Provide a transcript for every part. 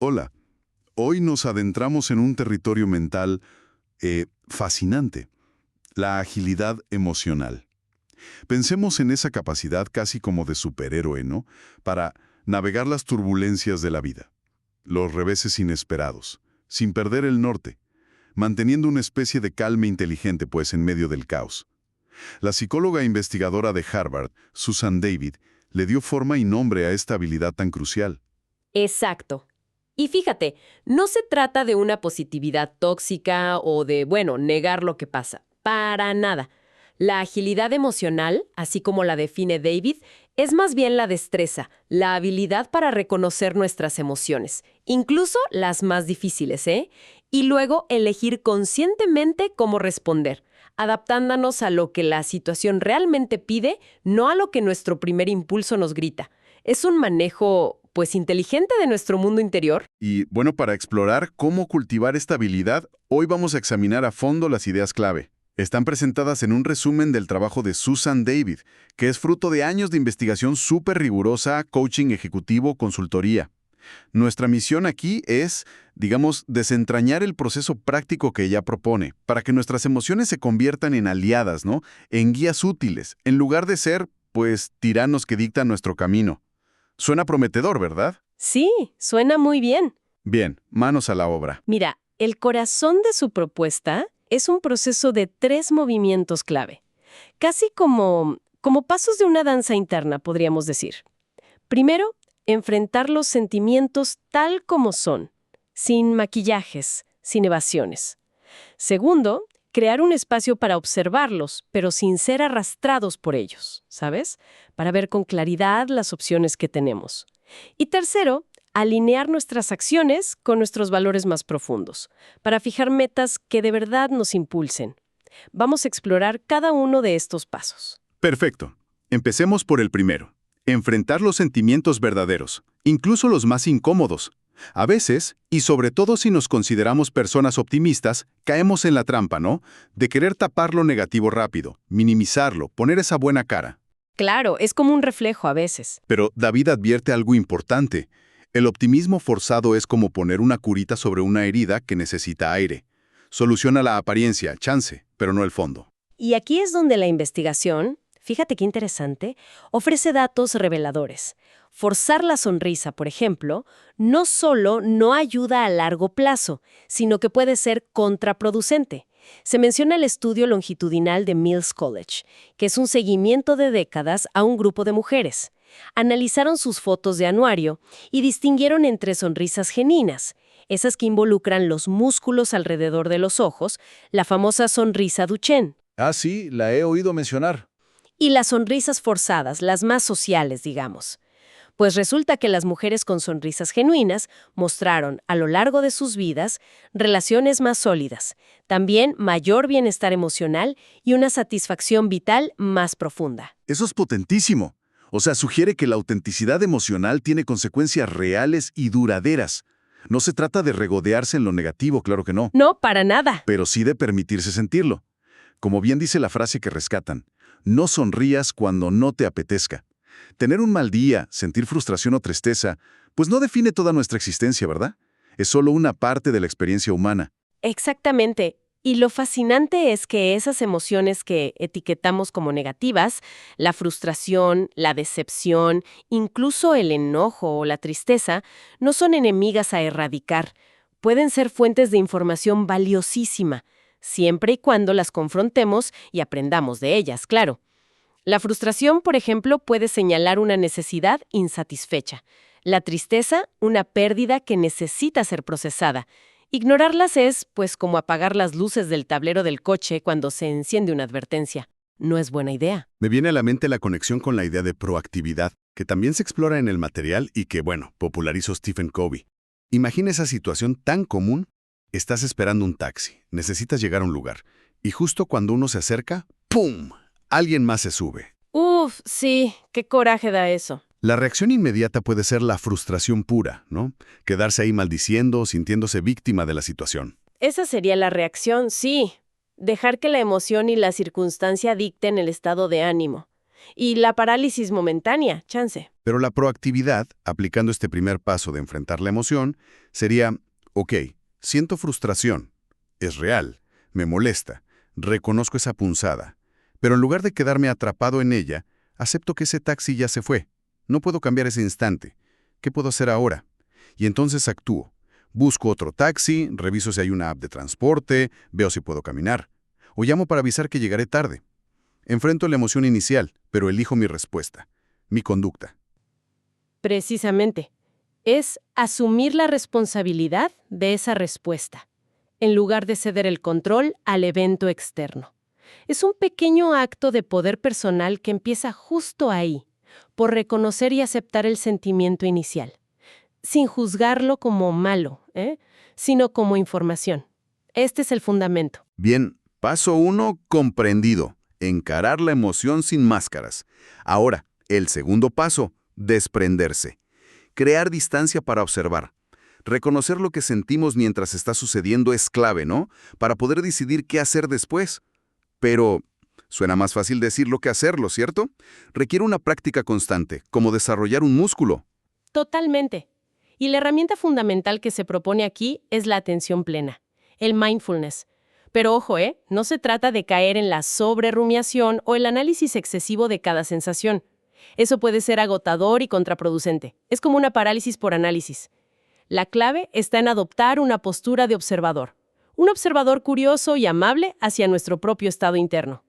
Hola, hoy nos adentramos en un territorio mental fascinante, la agilidad emocional. Pensemos en esa capacidad casi como de superhéroe, ¿no? Para navegar las turbulencias de la vida, los reveses inesperados, sin perder el norte, manteniendo una especie de calma inteligente pues en medio del caos. La psicóloga e investigadora de Harvard, Susan David, le dio forma y nombre a esta habilidad tan crucial. Exacto. Y fíjate, no se trata de una positividad tóxica o de, bueno, negar lo que pasa. Para nada. La agilidad emocional, así como la define David, es más bien la destreza, la habilidad para reconocer nuestras emociones, incluso las más difíciles, ¿eh? Y luego elegir conscientemente cómo responder, adaptándonos a lo que la situación realmente pide, no a lo que nuestro primer impulso nos grita. Es un manejo, pues, inteligente de nuestro mundo interior. Y bueno, para explorar cómo cultivar esta habilidad, hoy vamos a examinar a fondo las ideas clave. Están presentadas en un resumen del trabajo de Susan David, que es fruto de años de investigación súper rigurosa, coaching ejecutivo, consultoría. Nuestra misión aquí es, digamos, desentrañar el proceso práctico que ella propone, para que nuestras emociones se conviertan en aliadas, ¿no? En guías útiles, en lugar de ser, pues, tiranos que dictan nuestro camino. Suena prometedor, ¿verdad? Sí, suena muy bien. Bien, manos a la obra. Mira, el corazón de su propuesta es un proceso de 3 movimientos clave, casi como pasos de una danza interna, podríamos decir. Primero, enfrentar los sentimientos tal como son, sin maquillajes, sin evasiones. Segundo, crear un espacio para observarlos, pero sin ser arrastrados por ellos, ¿sabes? Para ver con claridad las opciones que tenemos. Y tercero, alinear nuestras acciones con nuestros valores más profundos, para fijar metas que de verdad nos impulsen. Vamos a explorar cada uno de estos pasos. Perfecto. Empecemos por el primero. Enfrentar los sentimientos verdaderos, incluso los más incómodos. A veces, y sobre todo si nos consideramos personas optimistas, caemos en la trampa, ¿no? De querer tapar lo negativo rápido, minimizarlo, poner esa buena cara. Claro, es como un reflejo a veces. Pero David advierte algo importante. El optimismo forzado es como poner una curita sobre una herida que necesita aire. Soluciona la apariencia, chance, pero no el fondo. Y aquí es donde la investigación, fíjate qué interesante, ofrece datos reveladores. Forzar la sonrisa, por ejemplo, no solo no ayuda a largo plazo, sino que puede ser contraproducente. Se menciona el estudio longitudinal de Mills College, que es un seguimiento de décadas a un grupo de mujeres. Analizaron sus fotos de anuario y distinguieron entre sonrisas genuinas, esas que involucran los músculos alrededor de los ojos, la famosa sonrisa Duchenne, Ah, sí, la he oído mencionar. y las sonrisas forzadas, las más sociales, digamos. Pues resulta que las mujeres con sonrisas genuinas mostraron, a lo largo de sus vidas, relaciones más sólidas, también mayor bienestar emocional y una satisfacción vital más profunda. Eso es potentísimo. O sea, sugiere que la autenticidad emocional tiene consecuencias reales y duraderas. No se trata de regodearse en lo negativo, claro que no, No, para nada. pero sí de permitirse sentirlo. Como bien dice la frase que rescatan, no sonrías cuando no te apetezca. Tener un mal día, sentir frustración o tristeza, pues no define toda nuestra existencia, ¿verdad? Es solo una parte de la experiencia humana. Exactamente. Y lo fascinante es que esas emociones que etiquetamos como negativas, la frustración, la decepción, incluso el enojo o la tristeza, no son enemigas a erradicar. Pueden ser fuentes de información valiosísima, siempre y cuando las confrontemos y aprendamos de ellas, claro. La frustración, por ejemplo, puede señalar una necesidad insatisfecha. La tristeza, una pérdida que necesita ser procesada. Ignorarlas es, pues, como apagar las luces del tablero del coche cuando se enciende una advertencia. No es buena idea. Me viene a la mente la conexión con la idea de proactividad, que también se explora en el material y que, bueno, popularizó Stephen Covey. Imagina esa situación tan común. Estás esperando un taxi, necesitas llegar a un lugar, y justo cuando uno se acerca, ¡pum!, alguien más se sube. Uf, sí, qué coraje da eso. La reacción inmediata puede ser la frustración pura, ¿no? Quedarse ahí maldiciendo, sintiéndose víctima de la situación. Esa sería la reacción, sí. Dejar que la emoción y la circunstancia dicten el estado de ánimo. Y la parálisis momentánea, chance. Pero la proactividad, aplicando este primer paso de enfrentar la emoción, sería, ok, siento frustración, es real, me molesta, reconozco esa punzada, pero en lugar de quedarme atrapado en ella, acepto que ese taxi ya se fue. No puedo cambiar ese instante. ¿Qué puedo hacer ahora? Y entonces actúo. Busco otro taxi, reviso si hay una app de transporte, veo si puedo caminar. O llamo para avisar que llegaré tarde. Enfrento la emoción inicial, pero elijo mi respuesta, mi conducta. Precisamente. Es asumir la responsabilidad de esa respuesta, en lugar de ceder el control al evento externo. Es un pequeño acto de poder personal que empieza justo ahí, por reconocer y aceptar el sentimiento inicial, sin juzgarlo como malo, sino como información. Este es el fundamento. Bien, paso 1, comprendido. Encarar la emoción sin máscaras. Ahora, el segundo paso, desprenderse. Crear distancia para observar. Reconocer lo que sentimos mientras está sucediendo es clave, ¿no? Para poder decidir qué hacer después. Pero suena más fácil decirlo que hacerlo, ¿cierto? Requiere una práctica constante, como desarrollar un músculo. Totalmente. Y la herramienta fundamental que se propone aquí es la atención plena, el mindfulness. Pero ojo, no se trata de caer en la sobrerumiación o el análisis excesivo de cada sensación. Eso puede ser agotador y contraproducente. Es como una parálisis por análisis. La clave está en adoptar una postura de observador. Un observador curioso y amable hacia nuestro propio estado interno.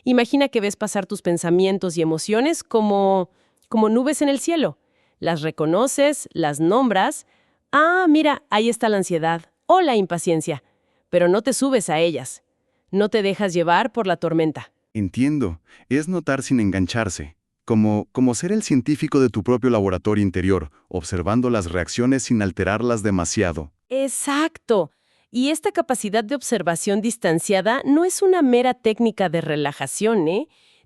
Imagina que ves pasar tus pensamientos y emociones como nubes en el cielo. Las reconoces, las nombras. Ah, mira, ahí está la ansiedad o la impaciencia. Pero no te subes a ellas. No te dejas llevar por la tormenta. Entiendo. Es notar sin engancharse. Como ser el científico de tu propio laboratorio interior, observando las reacciones sin alterarlas demasiado. Exacto. Y esta capacidad de observación distanciada no es una mera técnica de relajación,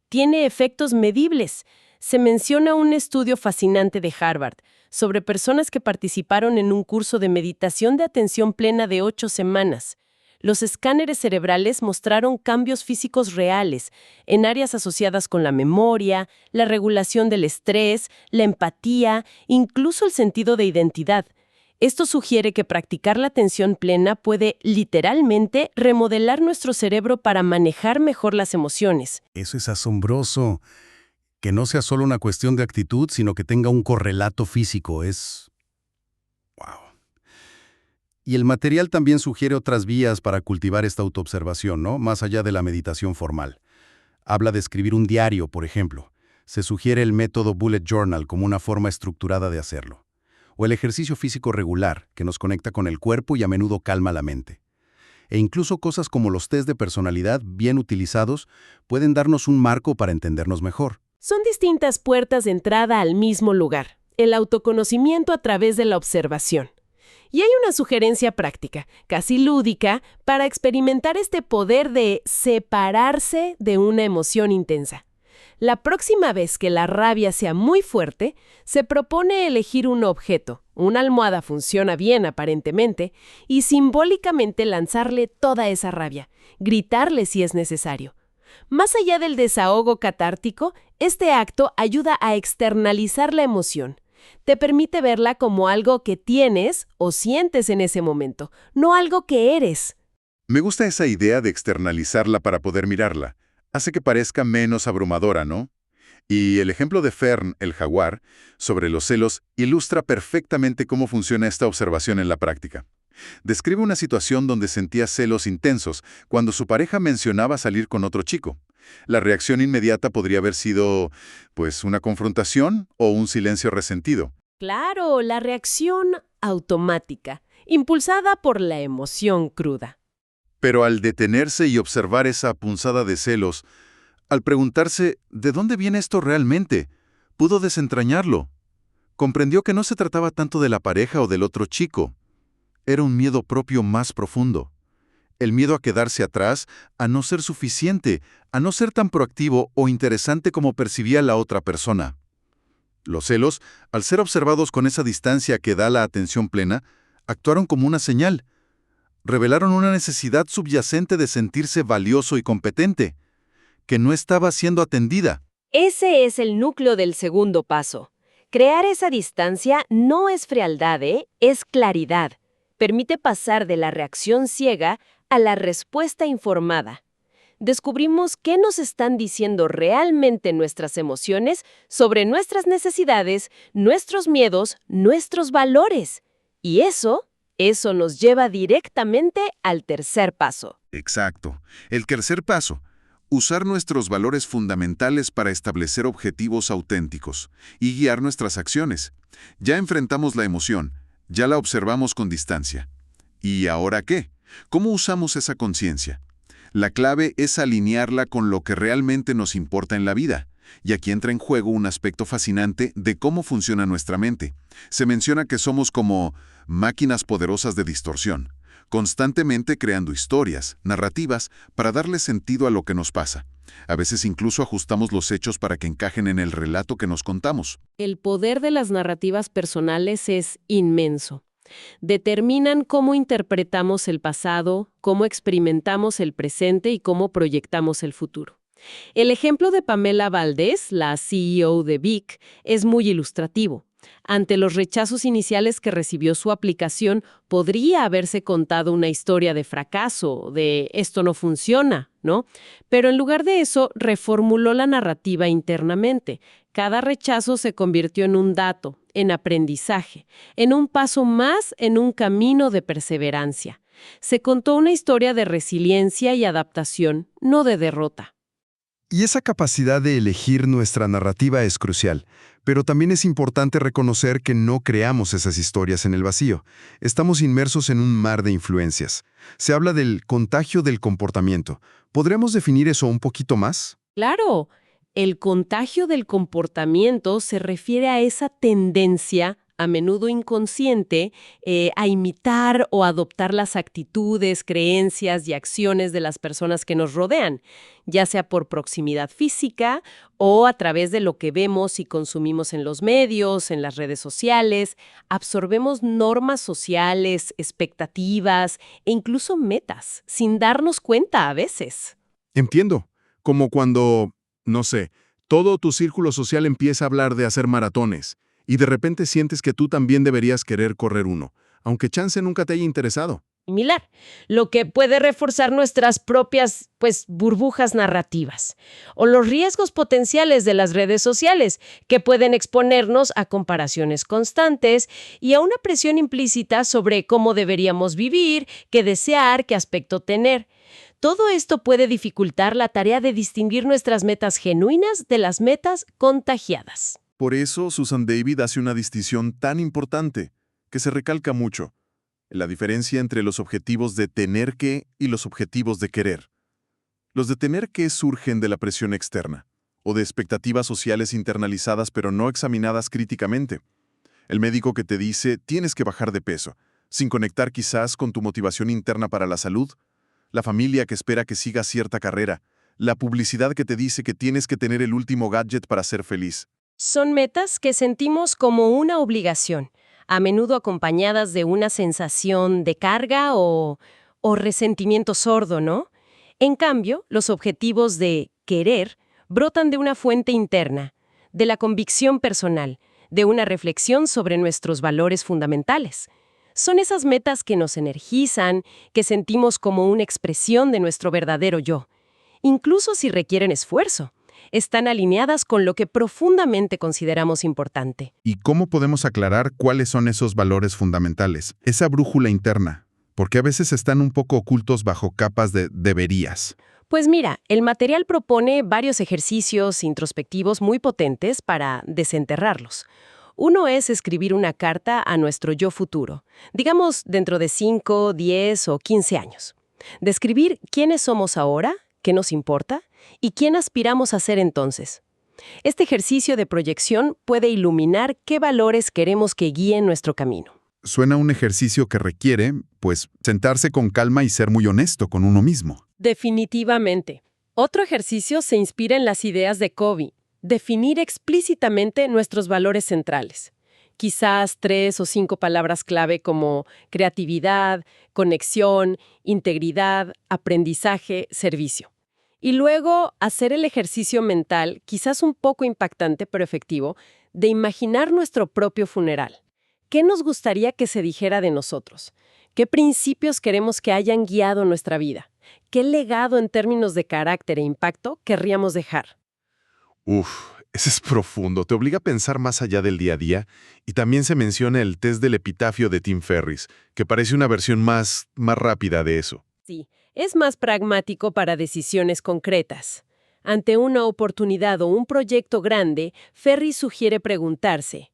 Tiene efectos medibles. Se menciona un estudio fascinante de Harvard sobre personas que participaron en un curso de meditación de atención plena de 8 semanas. Los escáneres cerebrales mostraron cambios físicos reales en áreas asociadas con la memoria, la regulación del estrés, la empatía, incluso el sentido de identidad. Esto sugiere que practicar la atención plena puede, literalmente, remodelar nuestro cerebro para manejar mejor las emociones. Eso es asombroso. Que no sea solo una cuestión de actitud, sino que tenga un correlato físico. ¡Wow! Y el material también sugiere otras vías para cultivar esta autoobservación, ¿no? Más allá de la meditación formal. Habla de escribir un diario, por ejemplo. Se sugiere el método Bullet Journal como una forma estructurada de hacerlo. O el ejercicio físico regular, que nos conecta con el cuerpo y a menudo calma la mente. E incluso cosas como los test de personalidad, bien utilizados, pueden darnos un marco para entendernos mejor. Son distintas puertas de entrada al mismo lugar, el autoconocimiento a través de la observación. Y hay una sugerencia práctica, casi lúdica, para experimentar este poder de separarse de una emoción intensa. La próxima vez que la rabia sea muy fuerte, se propone elegir un objeto, una almohada funciona bien aparentemente, y simbólicamente lanzarle toda esa rabia, gritarle si es necesario. Más allá del desahogo catártico, este acto ayuda a externalizar la emoción. Te permite verla como algo que tienes o sientes en ese momento, no algo que eres. Me gusta esa idea de externalizarla para poder mirarla. Hace que parezca menos abrumadora, ¿no? Y el ejemplo de Fern, el jaguar, sobre los celos, ilustra perfectamente cómo funciona esta observación en la práctica. Describe una situación donde sentía celos intensos cuando su pareja mencionaba salir con otro chico. La reacción inmediata podría haber sido, pues, una confrontación o un silencio resentido. Claro, la reacción automática, impulsada por la emoción cruda. Pero al detenerse y observar esa punzada de celos, al preguntarse ¿de dónde viene esto realmente?, pudo desentrañarlo. Comprendió que no se trataba tanto de la pareja o del otro chico. Era un miedo propio más profundo. El miedo a quedarse atrás, a no ser suficiente, a no ser tan proactivo o interesante como percibía la otra persona. Los celos, al ser observados con esa distancia que da la atención plena, actuaron como una señal. Revelaron una necesidad subyacente de sentirse valioso y competente, que no estaba siendo atendida. Ese es el núcleo del segundo paso. Crear esa distancia no es frialdad, es claridad. Permite pasar de la reacción ciega a la respuesta informada. Descubrimos qué nos están diciendo realmente nuestras emociones sobre nuestras necesidades, nuestros miedos, nuestros valores. Y eso nos lleva directamente al tercer paso. Exacto. El tercer paso. Usar nuestros valores fundamentales para establecer objetivos auténticos y guiar nuestras acciones. Ya enfrentamos la emoción, ya la observamos con distancia. ¿Y ahora qué? ¿Cómo usamos esa conciencia? La clave es alinearla con lo que realmente nos importa en la vida. Y aquí entra en juego un aspecto fascinante de cómo funciona nuestra mente. Se menciona que somos como máquinas poderosas de distorsión, constantemente creando historias, narrativas, para darle sentido a lo que nos pasa. A veces incluso ajustamos los hechos para que encajen en el relato que nos contamos. El poder de las narrativas personales es inmenso. Determinan cómo interpretamos el pasado, cómo experimentamos el presente y cómo proyectamos el futuro. El ejemplo de Pamela Valdés, la CEO de Vic, es muy ilustrativo. Ante los rechazos iniciales que recibió su aplicación, podría haberse contado una historia de fracaso, de esto no funciona, ¿no? Pero en lugar de eso, reformuló la narrativa internamente. Cada rechazo se convirtió en un dato, en aprendizaje, en un paso más en un camino de perseverancia. Se contó una historia de resiliencia y adaptación, no de derrota. Y esa capacidad de elegir nuestra narrativa es crucial, pero también es importante reconocer que no creamos esas historias en el vacío. Estamos inmersos en un mar de influencias. Se habla del contagio del comportamiento. ¿Podríamos definir eso un poquito más? Claro, el contagio del comportamiento se refiere a esa tendencia, a menudo inconsciente, a imitar o adoptar las actitudes, creencias y acciones de las personas que nos rodean, ya sea por proximidad física o a través de lo que vemos y consumimos en los medios, en las redes sociales. Absorbemos normas sociales, expectativas e incluso metas, sin darnos cuenta a veces. Entiendo. Como cuando, no sé, todo tu círculo social empieza a hablar de hacer maratones y de repente sientes que tú también deberías querer correr uno, aunque chance nunca te haya interesado. Similar, lo que puede reforzar nuestras propias, burbujas narrativas, o los riesgos potenciales de las redes sociales, que pueden exponernos a comparaciones constantes y a una presión implícita sobre cómo deberíamos vivir, qué desear, qué aspecto tener. Todo esto puede dificultar la tarea de distinguir nuestras metas genuinas de las metas contagiadas. Por eso Susan David hace una distinción tan importante, que se recalca mucho, la diferencia entre los objetivos de tener que y los objetivos de querer. Los de tener que surgen de la presión externa, o de expectativas sociales internalizadas pero no examinadas críticamente. El médico que te dice tienes que bajar de peso, sin conectar quizás con tu motivación interna para la salud, la familia que espera que sigas cierta carrera, la publicidad que te dice que tienes que tener el último gadget para ser feliz. Son metas que sentimos como una obligación, a menudo acompañadas de una sensación de carga o resentimiento sordo, ¿no? En cambio, los objetivos de querer brotan de una fuente interna, de la convicción personal, de una reflexión sobre nuestros valores fundamentales. Son esas metas que nos energizan, que sentimos como una expresión de nuestro verdadero yo, incluso si requieren esfuerzo. Están alineadas con lo que profundamente consideramos importante. ¿Y cómo podemos aclarar cuáles son esos valores fundamentales, esa brújula interna? Porque a veces están un poco ocultos bajo capas de deberías. Pues mira, el material propone varios ejercicios introspectivos muy potentes para desenterrarlos. Uno es escribir una carta a nuestro yo futuro, digamos dentro de 5, 10 o 15 años. Describir quiénes somos ahora, qué nos importa y quién aspiramos a ser entonces. Este ejercicio de proyección puede iluminar qué valores queremos que guíen nuestro camino. Suena un ejercicio que requiere, sentarse con calma y ser muy honesto con uno mismo. Definitivamente. Otro ejercicio se inspira en las ideas de Covey. Definir explícitamente nuestros valores centrales. Quizás 3 o 5 palabras clave como creatividad, conexión, integridad, aprendizaje, servicio. Y luego hacer el ejercicio mental, quizás un poco impactante pero efectivo, de imaginar nuestro propio funeral. ¿Qué nos gustaría que se dijera de nosotros? ¿Qué principios queremos que hayan guiado nuestra vida? ¿Qué legado en términos de carácter e impacto querríamos dejar? Uf, ese es profundo, te obliga a pensar más allá del día a día, y también se menciona el test del epitafio de Tim Ferriss, que parece una versión más rápida de eso. Sí, es más pragmático para decisiones concretas. Ante una oportunidad o un proyecto grande, Ferriss sugiere preguntarse: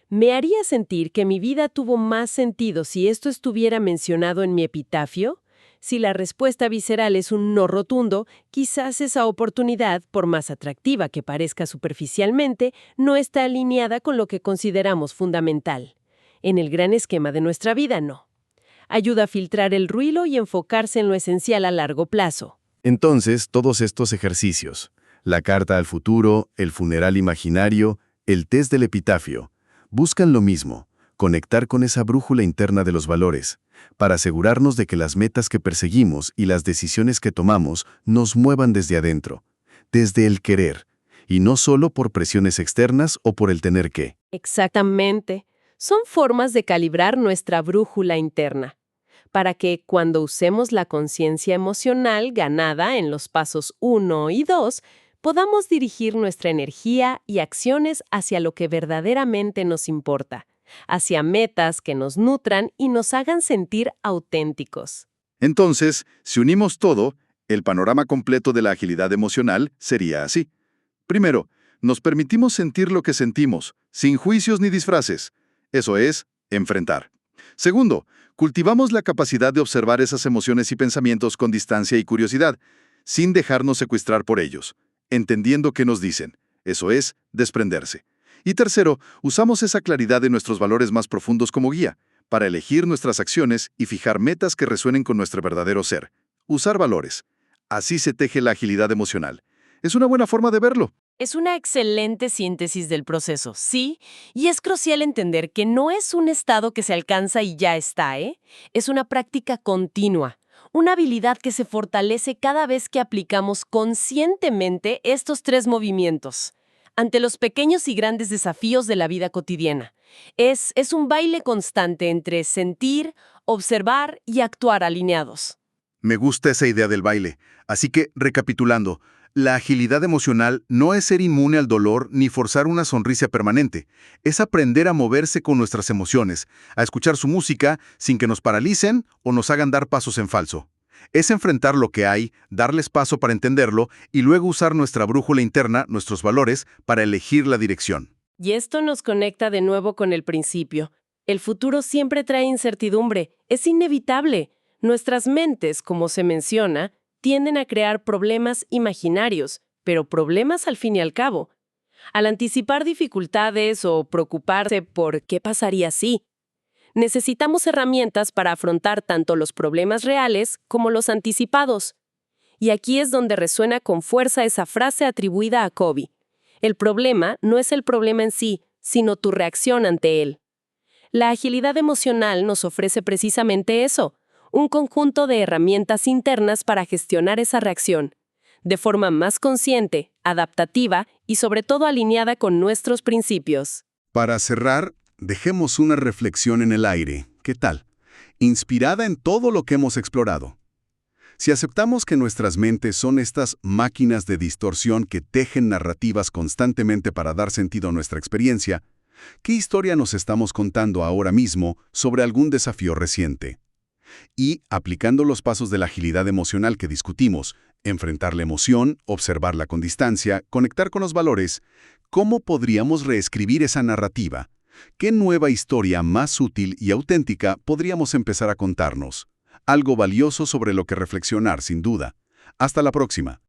¿me haría sentir que mi vida tuvo más sentido si esto estuviera mencionado en mi epitafio? Si la respuesta visceral es un no rotundo, quizás esa oportunidad, por más atractiva que parezca superficialmente, no está alineada con lo que consideramos fundamental. En el gran esquema de nuestra vida, no. Ayuda a filtrar el ruido y enfocarse en lo esencial a largo plazo. Entonces, todos estos ejercicios, la carta al futuro, el funeral imaginario, el test del epitafio, buscan lo mismo: conectar con esa brújula interna de los valores, para asegurarnos de que las metas que perseguimos y las decisiones que tomamos nos muevan desde adentro, desde el querer, y no solo por presiones externas o por el tener que. Exactamente. Son formas de calibrar nuestra brújula interna, para que cuando usemos la conciencia emocional ganada en los pasos 1 y 2, podamos dirigir nuestra energía y acciones hacia lo que verdaderamente nos importa, hacia metas que nos nutran y nos hagan sentir auténticos. Entonces, si unimos todo, el panorama completo de la agilidad emocional sería así. Primero, nos permitimos sentir lo que sentimos, sin juicios ni disfraces. Eso es, enfrentar. Segundo, cultivamos la capacidad de observar esas emociones y pensamientos con distancia y curiosidad, sin dejarnos secuestrar por ellos, entendiendo qué nos dicen. Eso es, desprenderse. Y tercero, usamos esa claridad de nuestros valores más profundos como guía, para elegir nuestras acciones y fijar metas que resuenen con nuestro verdadero ser. Usar valores. Así se teje la agilidad emocional. Es una buena forma de verlo. Es una excelente síntesis del proceso, sí, y es crucial entender que no es un estado que se alcanza y ya está, ¿eh? Es una práctica continua, una habilidad que se fortalece cada vez que aplicamos conscientemente estos 3 movimientos ante los pequeños y grandes desafíos de la vida cotidiana. Es un baile constante entre sentir, observar y actuar alineados. Me gusta esa idea del baile. Así que, recapitulando, la agilidad emocional no es ser inmune al dolor ni forzar una sonrisa permanente. Es aprender a moverse con nuestras emociones, a escuchar su música sin que nos paralicen o nos hagan dar pasos en falso. Es enfrentar lo que hay, darles paso para entenderlo y luego usar nuestra brújula interna, nuestros valores, para elegir la dirección. Y esto nos conecta de nuevo con el principio. El futuro siempre trae incertidumbre, es inevitable. Nuestras mentes, como se menciona, tienden a crear problemas imaginarios, pero problemas al fin y al cabo. Al anticipar dificultades o preocuparse por qué pasaría si, necesitamos herramientas para afrontar tanto los problemas reales como los anticipados. Y aquí es donde resuena con fuerza esa frase atribuida a Covey: el problema no es el problema en sí, sino tu reacción ante él. La agilidad emocional nos ofrece precisamente eso: un conjunto de herramientas internas para gestionar esa reacción, de forma más consciente, adaptativa y sobre todo alineada con nuestros principios. Para cerrar, dejemos una reflexión en el aire. ¿Qué tal? Inspirada en todo lo que hemos explorado. Si aceptamos que nuestras mentes son estas máquinas de distorsión que tejen narrativas constantemente para dar sentido a nuestra experiencia, ¿qué historia nos estamos contando ahora mismo sobre algún desafío reciente? Y, aplicando los pasos de la agilidad emocional que discutimos, enfrentar la emoción, observarla con distancia, conectar con los valores, ¿cómo podríamos reescribir esa narrativa? ¿Qué nueva historia más útil y auténtica podríamos empezar a contarnos? Algo valioso sobre lo que reflexionar, sin duda. Hasta la próxima.